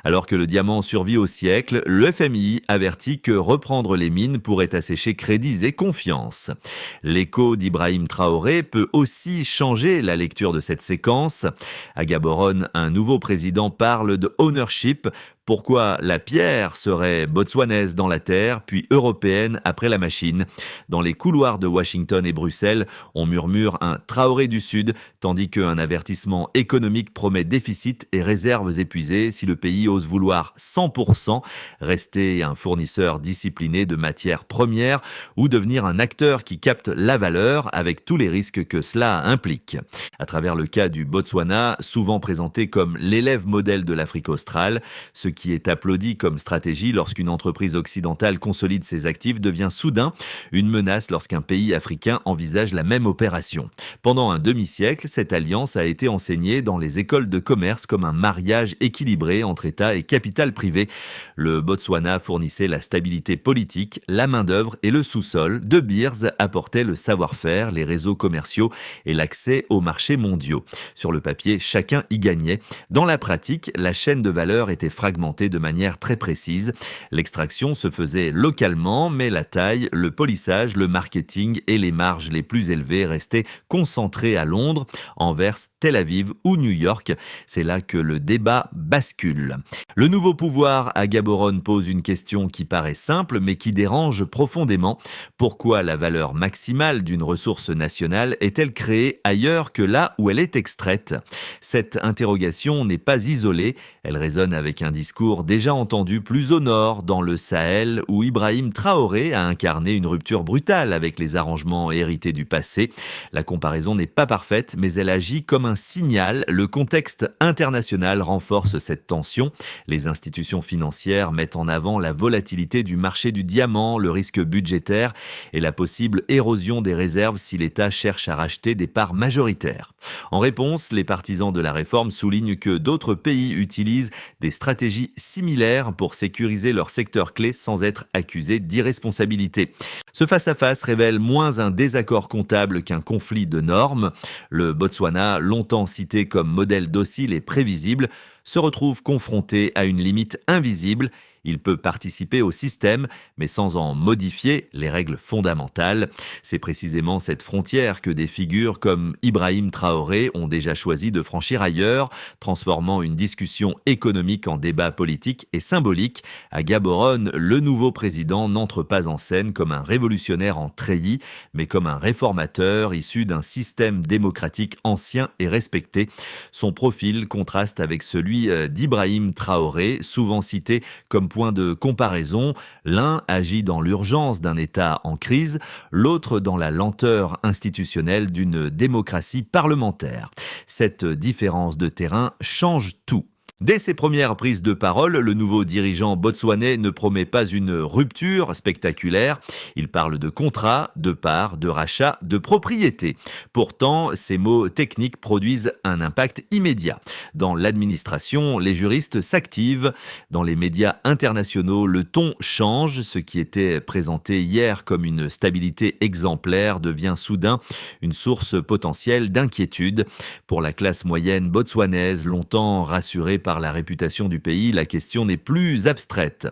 Alors que le diamant survit au siècle, le FMI avertit que reprendre les mines pourrait assécher crédits et confiance. L'écho d'Ibrahim Traoré peut aussi changer la lecture de cette séquence. À Gaborone, un nouveau président parle de ownership. Pourquoi la pierre serait botswanaise dans la terre, puis européenne après la machine. Dans les couloirs de Washington et Bruxelles, on murmure un Traoré du Sud, tandis qu'un avertissement économique promet déficit et réserves épuisées si le pays ose vouloir 100% rester un fournisseur discipliné de matières premières ou devenir un acteur qui capte la valeur avec tous les risques que cela implique. À travers le cas du Botswana, souvent présenté comme l'élève modèle de l'Afrique australe, ce qui est applaudi comme stratégie lorsqu'une entreprise occidentale consolide ses actifs devient soudain une menace lorsqu'un pays africain envisage la même opération. Pendant un demi-siècle, cette alliance a été enseignée dans les écoles de commerce comme un mariage équilibré entre État et capital privé. Le Botswana fournissait la stabilité politique, la main-d'œuvre et le sous-sol. De Beers apportait le savoir-faire, les réseaux commerciaux et l'accès aux marchés mondiaux. Sur le papier, chacun y gagnait. Dans la pratique, la chaîne de valeur était fragmentée de manière très précise. L'extraction se faisait localement, mais la taille, le polissage, le marketing et les marges les plus élevées restaient concentrés à Londres, Anvers, Tel Aviv ou New York. C'est là que le débat bascule. Le nouveau pouvoir à Gaborone pose une question qui paraît simple mais qui dérange profondément. Pourquoi la valeur maximale d'une ressource nationale est-elle créée ailleurs que là où elle est extraite ? Cette interrogation n'est pas isolée, elle résonne avec un discours déjà entendu plus au nord, dans le Sahel, où Ibrahim Traoré a incarné une rupture brutale avec les arrangements hérités du passé. La comparaison n'est pas parfaite, mais elle agit comme un signal. Le contexte international renforce cette tension. Les institutions financières mettent en avant la volatilité du marché du diamant, le risque budgétaire et la possible érosion des réserves si l'État cherche à racheter des parts majoritaires. En réponse, les partisans de la réforme soulignent que d'autres pays utilisent des stratégies similaires pour sécuriser leur secteur clé sans être accusés d'irresponsabilité. Ce face-à-face révèle moins un désaccord comptable qu'un conflit de normes. Le Botswana, longtemps cité comme modèle docile et prévisible, se retrouve confronté à une limite invisible. Il peut participer au système, mais sans en modifier les règles fondamentales. C'est précisément cette frontière que des figures comme Ibrahim Traoré ont déjà choisi de franchir ailleurs, transformant une discussion économique en débat politique et symbolique. À Gaborone, le nouveau président n'entre pas en scène comme un révolutionnaire en treillis, mais comme un réformateur issu d'un système démocratique ancien et respecté. Son profil contraste avec celui d'Ibrahim Traoré, souvent cité comme point de comparaison. L'un agit dans l'urgence d'un État en crise, l'autre dans la lenteur institutionnelle d'une démocratie parlementaire. Cette différence de terrain change tout. Dès ses premières prises de parole, le nouveau dirigeant botswanais ne promet pas une rupture spectaculaire. Il parle de contrat, de parts, de rachat, de propriété. Pourtant, ces mots techniques produisent un impact immédiat. Dans l'administration, les juristes s'activent. Dans les médias internationaux, le ton change. Ce qui était présenté hier comme une stabilité exemplaire devient soudain une source potentielle d'inquiétude. Pour la classe moyenne botswanaise, longtemps rassurée par la réputation du pays, la question n'est plus abstraite.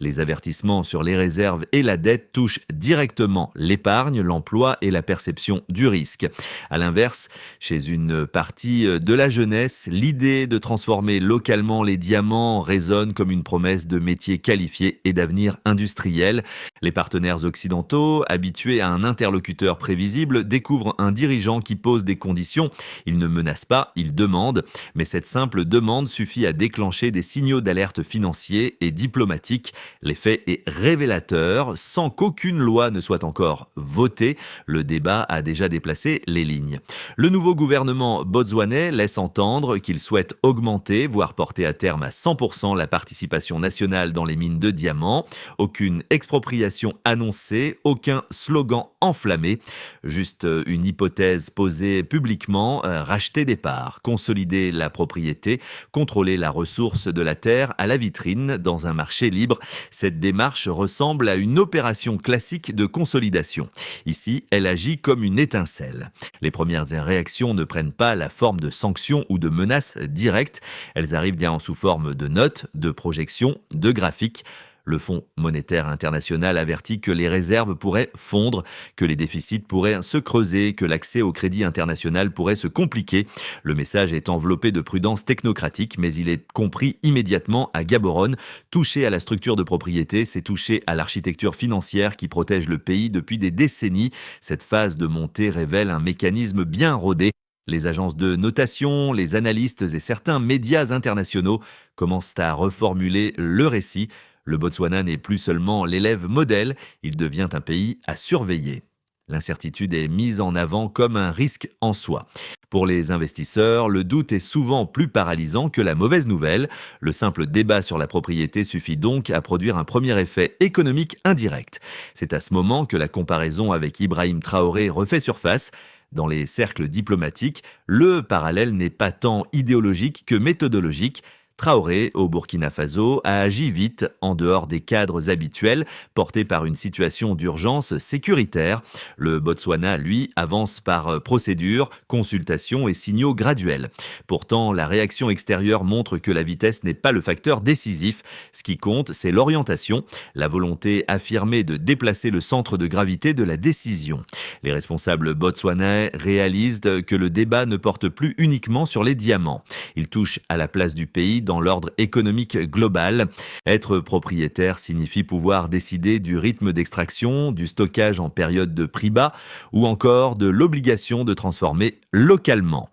Les avertissements sur les réserves et la dette touchent directement l'épargne, l'emploi et la perception du risque. À l'inverse, chez une partie de la jeunesse, l'idée de transformer localement les diamants résonne comme une promesse de métiers qualifiés et d'avenir industriel. Les partenaires occidentaux, habitués à un interlocuteur prévisible, découvrent un dirigeant qui pose des conditions. Il ne menace pas, il demande, mais cette simple demande suffit à déclencher des signaux d'alerte financiers et diplomatiques. L'effet est révélateur. Sans qu'aucune loi ne soit encore votée, le débat a déjà déplacé les lignes. Le nouveau gouvernement botswanais laisse entendre qu'il souhaite augmenter, voire porter à terme à 100% la participation nationale dans les mines de diamants. Aucune expropriation annoncée, aucun slogan enflammé. Juste une hypothèse posée publiquement, racheter des parts, consolider la propriété, contrôler contrôler la ressource de la terre à la vitrine dans un marché libre. Cette démarche ressemble à une opération classique de consolidation. Ici, elle agit comme une étincelle. Les premières réactions ne prennent pas la forme de sanctions ou de menaces directes. Elles arrivent bien sous forme de notes, de projections, de graphiques. Le Fonds monétaire international avertit que les réserves pourraient fondre, que les déficits pourraient se creuser, que l'accès au crédit international pourrait se compliquer. Le message est enveloppé de prudence technocratique, mais il est compris immédiatement à Gaborone. Toucher à la structure de propriété, c'est toucher à l'architecture financière qui protège le pays depuis des décennies. Cette phase de montée révèle un mécanisme bien rodé. Les agences de notation, les analystes et certains médias internationaux commencent à reformuler le récit. Le Botswana n'est plus seulement l'élève modèle, il devient un pays à surveiller. L'incertitude est mise en avant comme un risque en soi. Pour les investisseurs, le doute est souvent plus paralysant que la mauvaise nouvelle. Le simple débat sur la propriété suffit donc à produire un premier effet économique indirect. C'est à ce moment que la comparaison avec Ibrahim Traoré refait surface. Dans les cercles diplomatiques, le parallèle n'est pas tant idéologique que méthodologique. Traoré, au Burkina Faso, a agi vite, en dehors des cadres habituels, portés par une situation d'urgence sécuritaire. Le Botswana, lui, avance par procédure, consultation et signaux graduels. Pourtant, la réaction extérieure montre que la vitesse n'est pas le facteur décisif. Ce qui compte, c'est l'orientation, la volonté affirmée de déplacer le centre de gravité de la décision. Les responsables botswanais réalisent que le débat ne porte plus uniquement sur les diamants. Il touche à la place du pays dans l'ordre économique global. Être propriétaire signifie pouvoir décider du rythme d'extraction, du stockage en période de prix bas ou encore de l'obligation de transformer localement.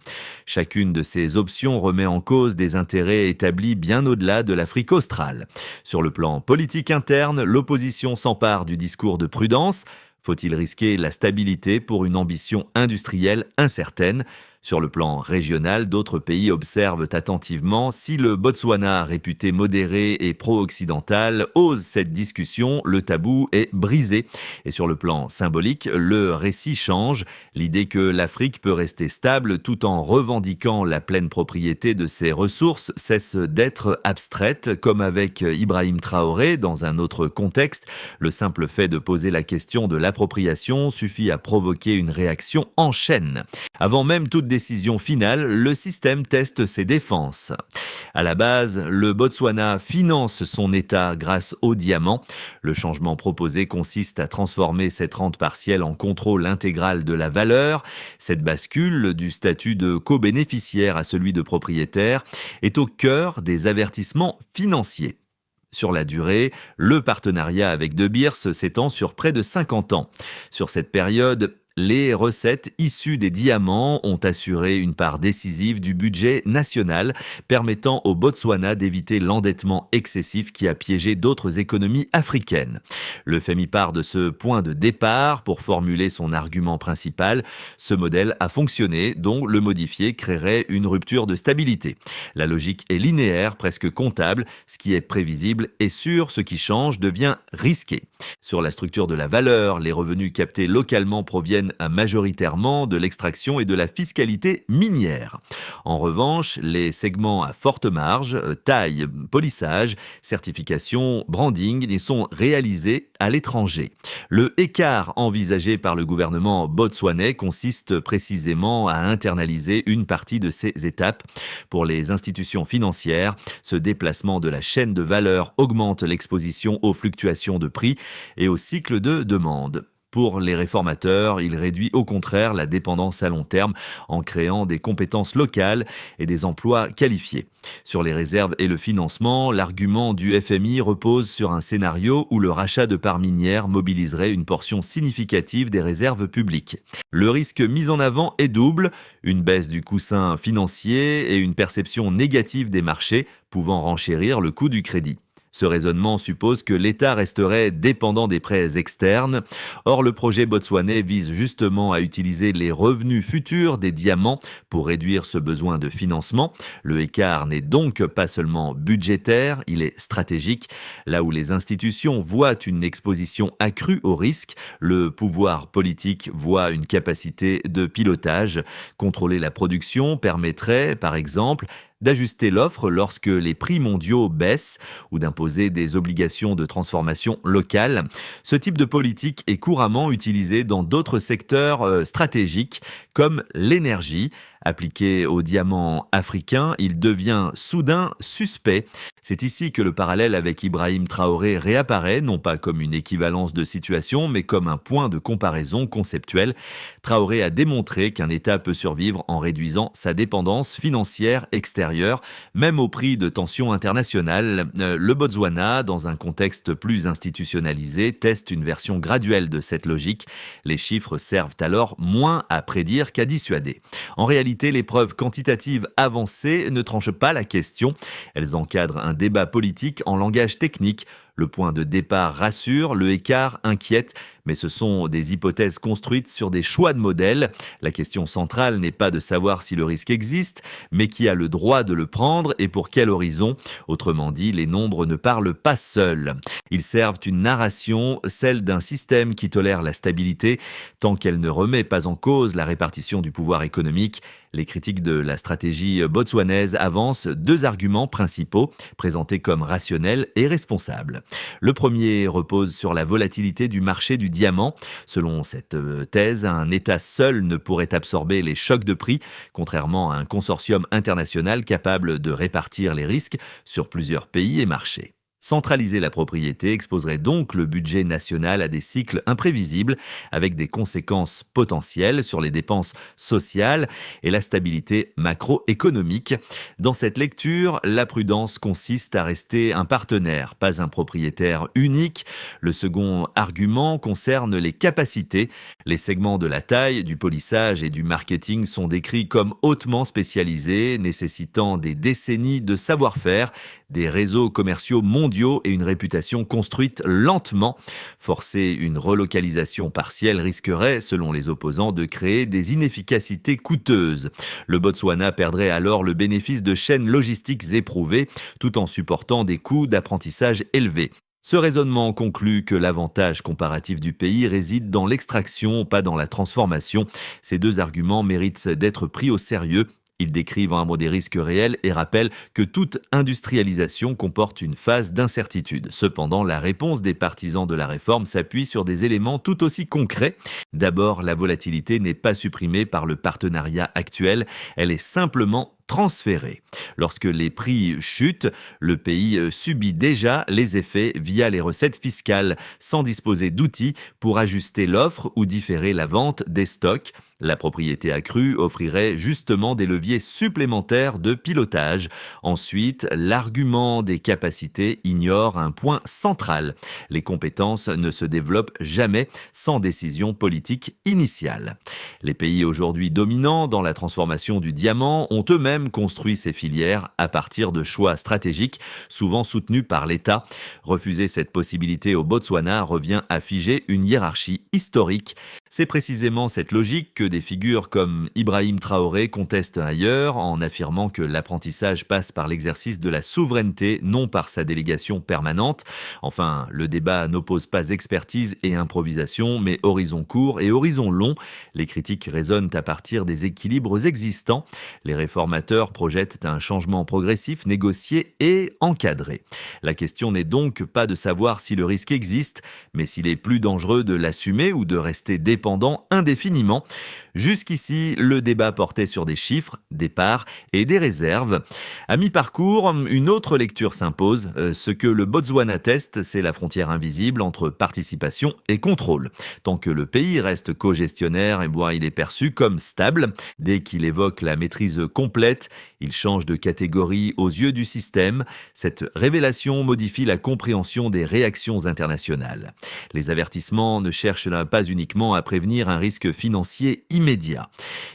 Chacune de ces options remet en cause des intérêts établis bien au-delà de l'Afrique australe. Sur le plan politique interne, l'opposition s'empare du discours de prudence. Faut-il risquer la stabilité pour une ambition industrielle incertaine ? Sur le plan régional, d'autres pays observent attentivement si le Botswana, réputé modéré et pro-occidental, ose cette discussion, le tabou est brisé. Et sur le plan symbolique, le récit change. L'idée que l'Afrique peut rester stable tout en revendiquant la pleine propriété de ses ressources cesse d'être abstraite, comme avec Ibrahim Traoré dans un autre contexte. Le simple fait de poser la question de l'appropriation suffit à provoquer une réaction en chaîne. Avant même toute décision finale, le système teste ses défenses. À la base, le Botswana finance son État grâce aux diamants. Le changement proposé consiste à transformer cette rente partielle en contrôle intégral de la valeur. Cette bascule du statut de co-bénéficiaire à celui de propriétaire est au cœur des avertissements financiers. Sur la durée, le partenariat avec De Beers s'étend sur près de 50 ans. Sur cette période, les recettes issues des diamants ont assuré une part décisive du budget national, permettant au Botswana d'éviter l'endettement excessif qui a piégé d'autres économies africaines. Le FMI part de ce point de départ pour formuler son argument principal. Ce modèle a fonctionné, donc le modifier créerait une rupture de stabilité. La logique est linéaire, presque comptable. Ce qui est prévisible est sûr, ce qui change devient risqué. Sur la structure de la valeur, les revenus captés localement proviennent majoritairement de l'extraction et de la fiscalité minière. En revanche, les segments à forte marge, taille, polissage, certification, branding, y sont réalisés à l'étranger. Le écart envisagé par le gouvernement botswanais consiste précisément à internaliser une partie de ces étapes. Pour les institutions financières, ce déplacement de la chaîne de valeur augmente l'exposition aux fluctuations de prix et au cycle de demande. Pour les réformateurs, il réduit au contraire la dépendance à long terme en créant des compétences locales et des emplois qualifiés. Sur les réserves et le financement, l'argument du FMI repose sur un scénario où le rachat de parts minières mobiliserait une portion significative des réserves publiques. Le risque mis en avant est double, une baisse du coussin financier et une perception négative des marchés pouvant renchérir le coût du crédit. Ce raisonnement suppose que l'État resterait dépendant des prêts externes. Or, le projet botswanais vise justement à utiliser les revenus futurs des diamants pour réduire ce besoin de financement. Le écart n'est donc pas seulement budgétaire, il est stratégique. Là où les institutions voient une exposition accrue au risque, le pouvoir politique voit une capacité de pilotage. Contrôler la production permettrait, par exemple, d'ajuster l'offre lorsque les prix mondiaux baissent ou d'imposer des obligations de transformation locale. Ce type de politique est couramment utilisé dans d'autres secteurs stratégiques comme l'énergie. Appliqué au diamant africain, il devient soudain suspect. C'est ici que le parallèle avec Ibrahim Traoré réapparaît, non pas comme une équivalence de situation, mais comme un point de comparaison conceptuel. Traoré a démontré qu'un État peut survivre en réduisant sa dépendance financière extérieure, même au prix de tensions internationales. Le Botswana, dans un contexte plus institutionnalisé, teste une version graduelle de cette logique. Les chiffres servent alors moins à prédire qu'à dissuader. En réalité, les preuves quantitatives avancées ne tranchent pas la question. Elles encadrent un débat politique en langage technique. Le point de départ rassure, le écart inquiète, mais ce sont des hypothèses construites sur des choix de modèles. La question centrale n'est pas de savoir si le risque existe, mais qui a le droit de le prendre et pour quel horizon. Autrement dit, les nombres ne parlent pas seuls. Ils servent une narration, celle d'un système qui tolère la stabilité, tant qu'elle ne remet pas en cause la répartition du pouvoir économique. Les critiques de la stratégie botswanaise avancent deux arguments principaux, présentés comme rationnels et responsables. Le premier repose sur la volatilité du marché du diamant. Selon cette thèse, un État seul ne pourrait absorber les chocs de prix, contrairement à un consortium international capable de répartir les risques sur plusieurs pays et marchés. Centraliser la propriété exposerait donc le budget national à des cycles imprévisibles, avec des conséquences potentielles sur les dépenses sociales et la stabilité macroéconomique. Dans cette lecture, la prudence consiste à rester un partenaire, pas un propriétaire unique. Le second argument concerne les capacités. Les segments de la taille, du polissage et du marketing sont décrits comme hautement spécialisés, nécessitant des décennies de savoir-faire, des réseaux commerciaux mondiaux et une réputation construite lentement. Forcer une relocalisation partielle risquerait, selon les opposants, de créer des inefficacités coûteuses. Le Botswana perdrait alors le bénéfice de chaînes logistiques éprouvées, tout en supportant des coûts d'apprentissage élevés. Ce raisonnement conclut que l'avantage comparatif du pays réside dans l'extraction, pas dans la transformation. Ces deux arguments méritent d'être pris au sérieux. Ils décrivent un mot des risques réels et rappellent que toute industrialisation comporte une phase d'incertitude. Cependant, la réponse des partisans de la réforme s'appuie sur des éléments tout aussi concrets. D'abord, la volatilité n'est pas supprimée par le partenariat actuel, elle est simplement transférée. Lorsque les prix chutent, le pays subit déjà les effets via les recettes fiscales, sans disposer d'outils pour ajuster l'offre ou différer la vente des stocks. La propriété accrue offrirait justement des leviers supplémentaires de pilotage. Ensuite, l'argument des capacités ignore un point central. Les compétences ne se développent jamais sans décision politique initiale. Les pays aujourd'hui dominants dans la transformation du diamant ont eux-mêmes construit ces filières à partir de choix stratégiques, souvent soutenus par l'État. Refuser cette possibilité au Botswana revient à figer une hiérarchie historique. C'est précisément cette logique que des figures comme Ibrahim Traoré contestent ailleurs, en affirmant que l'apprentissage passe par l'exercice de la souveraineté, non par sa délégation permanente. Enfin, le débat n'oppose pas expertise et improvisation, mais horizon court et horizon long. Les critiques résonnent à partir des équilibres existants. Les réformateurs projettent un changement progressif, négocié et encadré. La question n'est donc pas de savoir si le risque existe, mais s'il est plus dangereux de l'assumer ou de rester dépendant indéfiniment. Jusqu'ici, le débat portait sur des chiffres, des parts et des réserves. À mi-parcours, une autre lecture s'impose. Ce que le Botswana teste, c'est la frontière invisible entre participation et contrôle. Tant que le pays reste co-gestionnaire, il est perçu comme stable. Dès qu'il évoque la maîtrise complète, il change de catégorie aux yeux du système. Cette révélation modifie la compréhension des réactions internationales. Les avertissements ne cherchent pas uniquement à prévenir un risque financier immédiat.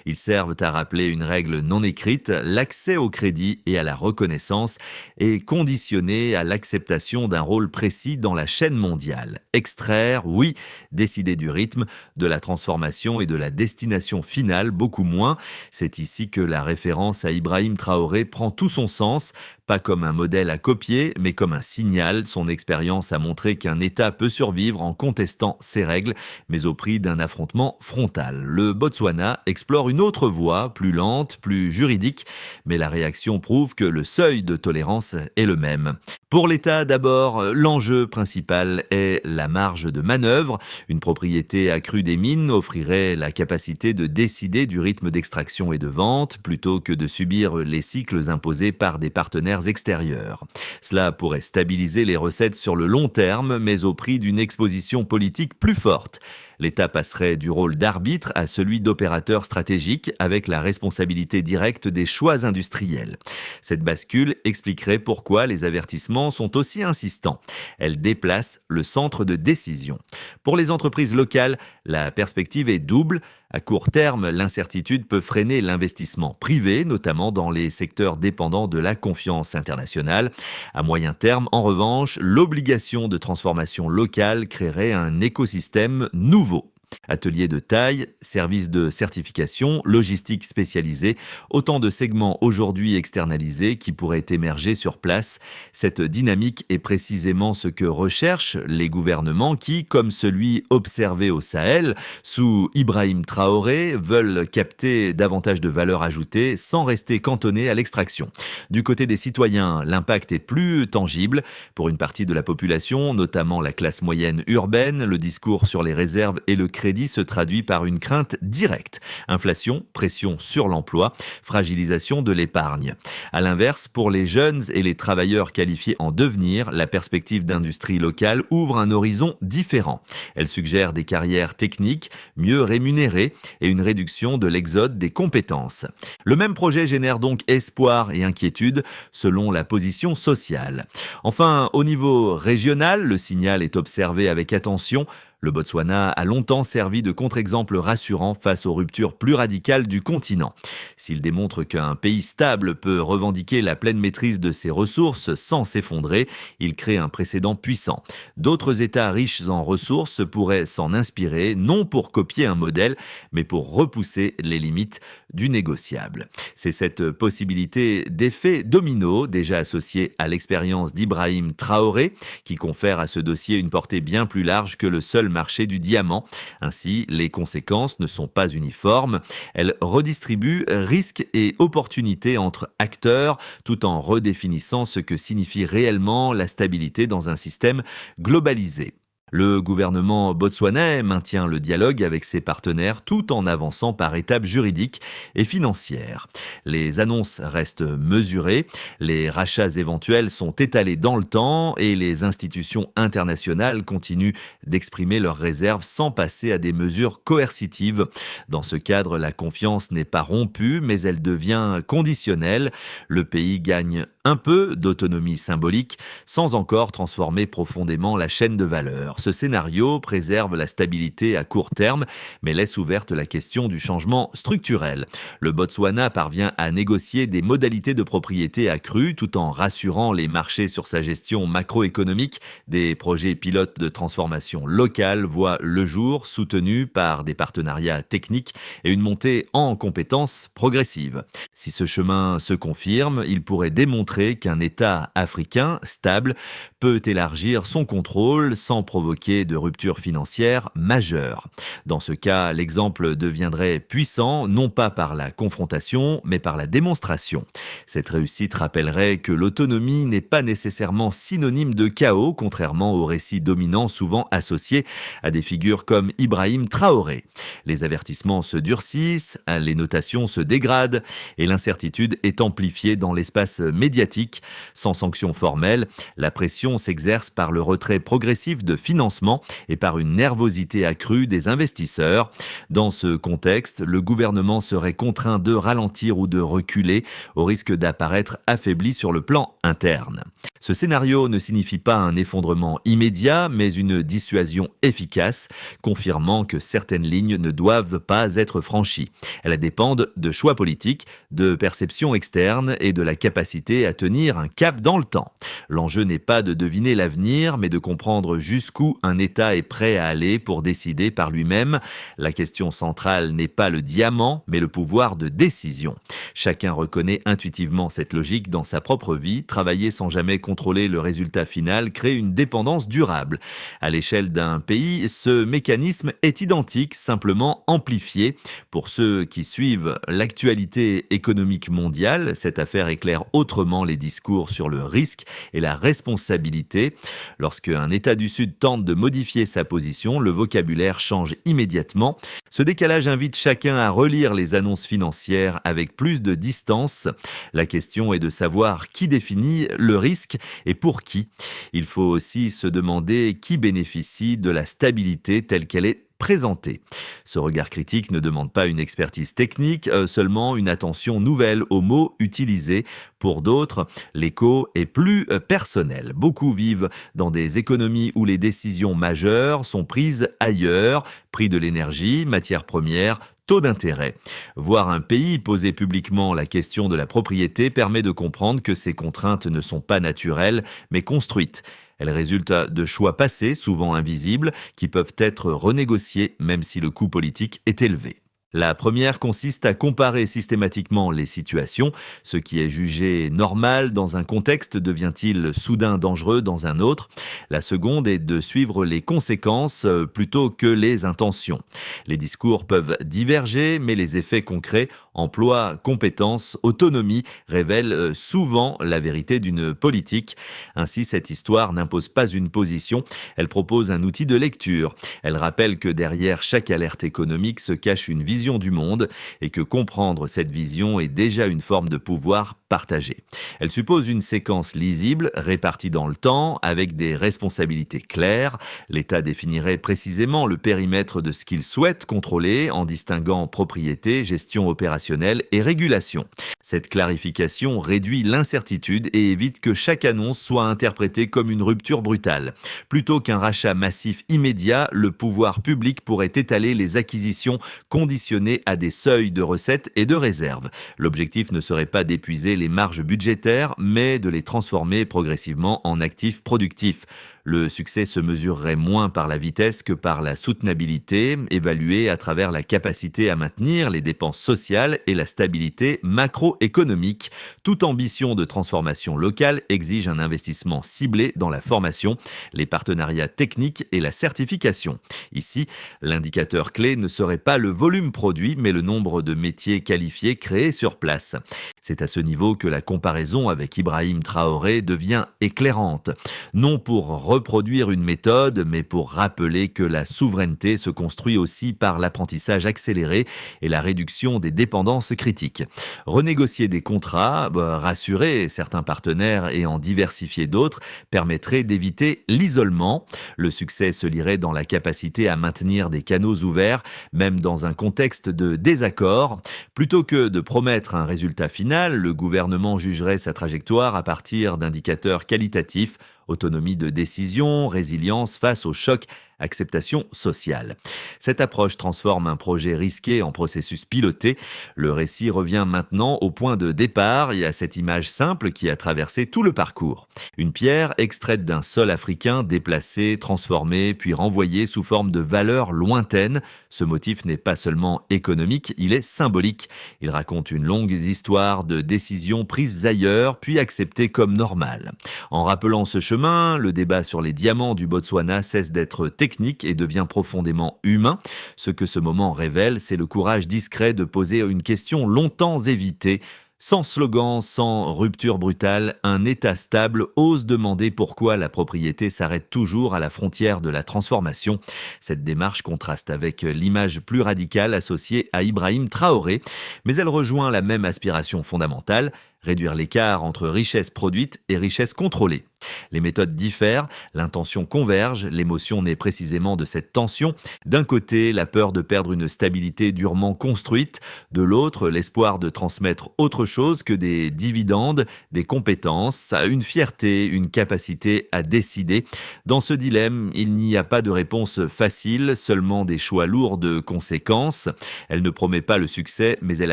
Ils servent à rappeler une règle non écrite: l'accès au crédit et à la reconnaissance est conditionné à l'acceptation d'un rôle précis dans la chaîne mondiale. Extraire, oui, décider du rythme, de la transformation et de la destination finale, beaucoup moins. C'est ici que la référence à Ibrahim Traoré prend tout son sens, pas comme un modèle à copier, mais comme un signal. Son expérience a montré qu'un État peut survivre en contestant ses règles, mais au prix d'un affrontement frontal. Le Botswana explore une autre voie, plus lente, plus juridique, mais la réaction prouve que le seuil de tolérance est le même. Pour l'État, d'abord, l'enjeu principal est la marge de manœuvre. Une propriété accrue des mines offrirait la capacité de décider du rythme d'extraction et de vente, plutôt que de subir les cycles imposés par des partenaires extérieurs. Cela pourrait stabiliser les recettes sur le long terme, mais au prix d'une exposition politique plus forte. L'État passerait du rôle d'arbitre à celui d'opérateur stratégique avec la responsabilité directe des choix industriels. Cette bascule expliquerait pourquoi les avertissements sont aussi insistants. Elle déplace le centre de décision. Pour les entreprises locales, la perspective est double. À court terme, l'incertitude peut freiner l'investissement privé, notamment dans les secteurs dépendants de la confiance internationale. À moyen terme, en revanche, l'obligation de transformation locale créerait un écosystème nouveau. Ateliers de taille, services de certification, logistique spécialisée, autant de segments aujourd'hui externalisés qui pourraient émerger sur place. Cette dynamique est précisément ce que recherchent les gouvernements qui, comme celui observé au Sahel, sous Ibrahim Traoré, veulent capter davantage de valeur ajoutée sans rester cantonnés à l'extraction. Du côté des citoyens, l'impact est plus tangible. Pour une partie de la population, notamment la classe moyenne urbaine, le discours sur les réserves et le crédit se traduit par une crainte directe. Inflation, pression sur l'emploi, fragilisation de l'épargne. À l'inverse, pour les jeunes et les travailleurs qualifiés en devenir, la perspective d'industrie locale ouvre un horizon différent. Elle suggère des carrières techniques, mieux rémunérées et une réduction de l'exode des compétences. Le même projet génère donc espoir et inquiétude selon la position sociale. Enfin, au niveau régional, le signal est observé avec attention. Le Botswana a longtemps servi de contre-exemple rassurant face aux ruptures plus radicales du continent. S'il démontre qu'un pays stable peut revendiquer la pleine maîtrise de ses ressources sans s'effondrer, il crée un précédent puissant. D'autres États riches en ressources pourraient s'en inspirer, non pour copier un modèle, mais pour repousser les limites du négociable. C'est cette possibilité d'effet domino, déjà associée à l'expérience d'Ibrahim Traoré, qui confère à ce dossier une portée bien plus large que le seul marché du diamant. Ainsi, les conséquences ne sont pas uniformes. Elles redistribuent risques et opportunités entre acteurs, tout en redéfinissant ce que signifie réellement la stabilité dans un système globalisé. Le gouvernement botswanais maintient le dialogue avec ses partenaires tout en avançant par étapes juridiques et financières. Les annonces restent mesurées, les rachats éventuels sont étalés dans le temps et les institutions internationales continuent d'exprimer leurs réserves sans passer à des mesures coercitives. Dans ce cadre, la confiance n'est pas rompue, mais elle devient conditionnelle. Le pays gagne un peu d'autonomie symbolique sans encore transformer profondément la chaîne de valeur. Ce scénario préserve la stabilité à court terme, mais laisse ouverte la question du changement structurel. Le Botswana parvient à négocier des modalités de propriété accrues tout en rassurant les marchés sur sa gestion macroéconomique. Des projets pilotes de transformation locale voient le jour, soutenus par des partenariats techniques et une montée en compétences progressive. Si ce chemin se confirme, il pourrait démontrer qu'un État africain stable peut élargir son contrôle sans provoquer de rupture financière majeure. Dans ce cas, l'exemple deviendrait puissant, non pas par la confrontation, mais par la démonstration. Cette réussite rappellerait que l'autonomie n'est pas nécessairement synonyme de chaos, contrairement au récit dominant souvent associé à des figures comme Ibrahim Traoré. Les avertissements se durcissent, les notations se dégradent et l'incertitude est amplifiée dans l'espace médiatique. Sans sanction formelle, la pression s'exerce par le retrait progressif de financement et par une nervosité accrue des investisseurs. Dans ce contexte, le gouvernement serait contraint de ralentir ou de reculer au risque d'apparaître affaibli sur le plan interne. Ce scénario ne signifie pas un effondrement immédiat, mais une dissuasion efficace, confirmant que certaines lignes ne doivent pas être franchies. Elles dépendent de choix politiques, de perceptions externes et de la capacité à tenir un cap dans le temps. L'enjeu n'est pas de deviner l'avenir, mais de comprendre jusqu'où un État est prêt à aller pour décider par lui-même. La question centrale n'est pas le diamant, mais le pouvoir de décision. Chacun reconnaît intuitivement cette logique dans sa propre vie. Travailler sans jamais contrôler le résultat final crée une dépendance durable. À l'échelle d'un pays, ce mécanisme est identique, simplement amplifié. Pour ceux qui suivent l'actualité économique mondiale, cette affaire éclaire autrement les discours sur le risque et la responsabilité. Lorsque un État du Sud tente de modifier sa position, le vocabulaire change immédiatement. Ce décalage invite chacun à relire les annonces financières avec plus de distance. La question est de savoir qui définit le risque et pour qui. Il faut aussi se demander qui bénéficie de la stabilité telle qu'elle est présentée. Ce regard critique ne demande pas une expertise technique, seulement une attention nouvelle aux mots utilisés. Pour d'autres, l'écho est plus personnel. Beaucoup vivent dans des économies où les décisions majeures sont prises ailleurs, prix de l'énergie, matières premières, taux d'intérêt. Voir un pays poser publiquement la question de la propriété permet de comprendre que ces contraintes ne sont pas naturelles, mais construites. Elles résultent de choix passés, souvent invisibles, qui peuvent être renégociés même si le coût politique est élevé. La première consiste à comparer systématiquement les situations. Ce qui est jugé normal dans un contexte devient-il soudain dangereux dans un autre? La seconde est de suivre les conséquences plutôt que les intentions. Les discours peuvent diverger, mais les effets concrets, emploi, compétences, autonomie, révèlent souvent la vérité d'une politique. Ainsi, cette histoire n'impose pas une position, elle propose un outil de lecture. Elle rappelle que derrière chaque alerte économique se cache une vision du monde et que comprendre cette vision est déjà une forme de pouvoir partagé. Elle suppose une séquence lisible, répartie dans le temps, avec des responsabilités claires. L'État définirait précisément le périmètre de ce qu'il souhaite contrôler en distinguant propriété, gestion opérationnelle et régulation. Cette clarification réduit l'incertitude et évite que chaque annonce soit interprétée comme une rupture brutale. Plutôt qu'un rachat massif immédiat, le pouvoir public pourrait étaler les acquisitions conditionnées à des seuils de recettes et de réserves. L'objectif ne serait pas d'épuiser les marges budgétaires, mais de les transformer progressivement en actifs productifs. Le succès se mesurerait moins par la vitesse que par la soutenabilité, évaluée à travers la capacité à maintenir les dépenses sociales et la stabilité macroéconomique. Toute ambition de transformation locale exige un investissement ciblé dans la formation, les partenariats techniques et la certification. Ici, l'indicateur clé ne serait pas le volume produit, mais le nombre de métiers qualifiés créés sur place. C'est à ce niveau que la comparaison avec Ibrahim Traoré devient éclairante. Non pour reproduire une méthode, mais pour rappeler que la souveraineté se construit aussi par l'apprentissage accéléré et la réduction des dépendances critiques. Renégocier des contrats, rassurer certains partenaires et en diversifier d'autres permettrait d'éviter l'isolement. Le succès se lirait dans la capacité à maintenir des canaux ouverts, même dans un contexte de désaccord. Plutôt que de promettre un résultat final, le gouvernement jugerait sa trajectoire à partir d'indicateurs qualitatifs, autonomie de décision, résilience face au choc, acceptation sociale. Cette approche transforme un projet risqué en processus piloté. Le récit revient maintenant au point de départ et à cette image simple qui a traversé tout le parcours. Une pierre extraite d'un sol africain, déplacée, transformée, puis renvoyée sous forme de valeurs lointaines. Ce motif n'est pas seulement économique, il est symbolique. Il raconte une longue histoire de décisions prises ailleurs, puis acceptées comme normales. En rappelant ce chemin, le débat sur les diamants du Botswana cesse d'être technique et devient profondément humain. Ce que ce moment révèle, c'est le courage discret de poser une question longtemps évitée. Sans slogan, sans rupture brutale, un État stable ose demander pourquoi la propriété s'arrête toujours à la frontière de la transformation. Cette démarche contraste avec l'image plus radicale associée à Ibrahim Traoré, mais elle rejoint la même aspiration fondamentale, réduire l'écart entre richesse produite et richesse contrôlée. Les méthodes diffèrent, l'intention converge, l'émotion naît précisément de cette tension. D'un côté, la peur de perdre une stabilité durement construite, de l'autre, l'espoir de transmettre autre chose que des dividendes, des compétences, une fierté, une capacité à décider. Dans ce dilemme, il n'y a pas de réponse facile, seulement des choix lourds de conséquences. Elle ne promet pas le succès, mais elle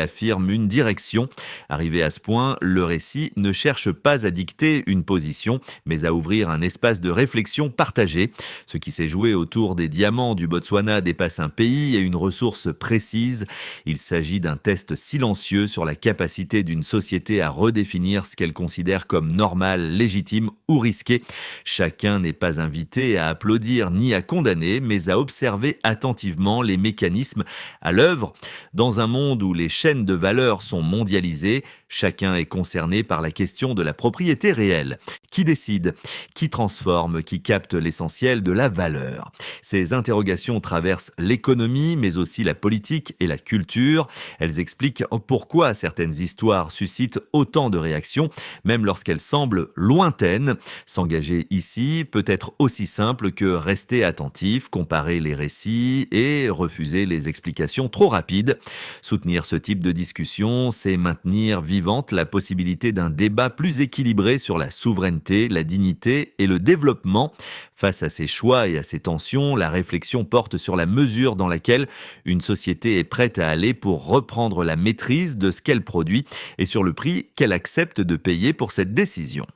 affirme une direction. Arrivé à ce point, le récit ne cherche pas à dicter une position, mais à ouvrir un espace de réflexion partagée. Ce qui s'est joué autour des diamants du Botswana dépasse un pays et une ressource précise. Il s'agit d'un test silencieux sur la capacité d'une société à redéfinir ce qu'elle considère comme normal, légitime ou risqué. Chacun n'est pas invité à applaudir ni à condamner, mais à observer attentivement les mécanismes à l'œuvre. Dans un monde où les chaînes de valeur sont mondialisées, chacun est concerné par la question de la propriété réelle. Qui décide? Qui transforme? Qui capte l'essentiel de la valeur? Ces interrogations traversent l'économie, mais aussi la politique et la culture. Elles expliquent pourquoi certaines histoires suscitent autant de réactions, même lorsqu'elles semblent lointaines. S'engager ici peut être aussi simple que rester attentif, comparer les récits et refuser les explications trop rapides. Soutenir ce type de discussion, c'est maintenir vivante la possibilité d'un débat plus équilibré sur la souveraineté, la dignité et le développement. Face à ces choix et à ces tensions, la réflexion porte sur la mesure dans laquelle une société est prête à aller pour reprendre la maîtrise de ce qu'elle produit et sur le prix qu'elle accepte de payer pour cette décision.